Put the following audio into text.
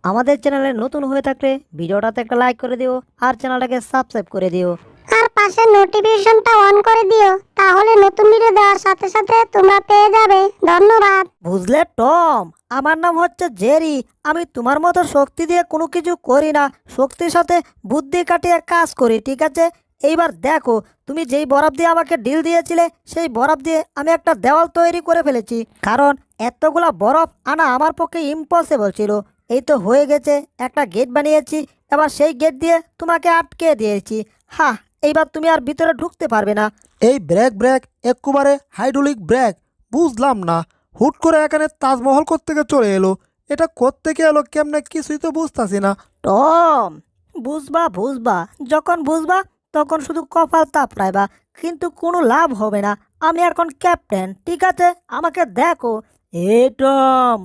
আমাদের চ্যানেলে নতুন হয়ে থাকলে ভিডিওটাতে একটা লাইক করে দিও আর চ্যানেলটাকে সাবস্ক্রাইব করে দিও। আর পাশে নোটিফিকেশনটা অন করে দিও, তাহলে নতুন ভিডিও দেওয়ার সাথে সাথে তোমরা পেয়ে যাবে। ধন্যবাদ। বুঝলে টম, আমার নাম হচ্ছে জেরি। আমি তোমার মতো শক্তি দিয়ে কোনো কিছু করি না, শক্তির সাথে বুদ্ধি কাটিয়ে কাজ করি, ঠিক আছে? এইবার দেখো, তুমি যেই বরফ দিয়ে আমাকে ডিল দিয়েছিলে সেই বরফ দিয়ে আমি একটা দেওয়াল তৈরি করে ফেলেছি, কারণ এতগুলা বরফ আনা আমার পক্ষে ইম্পসিবল ছিল। এই তো হয়ে গেছে, একটা গেট বানিয়েছি, এবার সেই গেট দিয়ে তোমাকে আটকে দিয়েছি। হ্যাঁ, এইবার তুমি আর ভিতরে ঢুকতে পারবে না। এই ব্রেক ব্রেক একেবারে হাইড্রোলিক ব্রেক। বুঝলাম না, হুট করে এখানে তাজমহল কোত্থেকে চলে এলো, এটা কোত্থেকে এলো কেমনে কিছুই তো বুঝতাছি না। টম, বুঝবা বুঝবা, যখন বুঝবা তখন শুধু কপাল তাপড়াইবা, কিন্তু কোনো লাভ হবে না। আমি এখন ক্যাপ্টেন, ঠিক আছে? আমাকে দেখো। এ টম,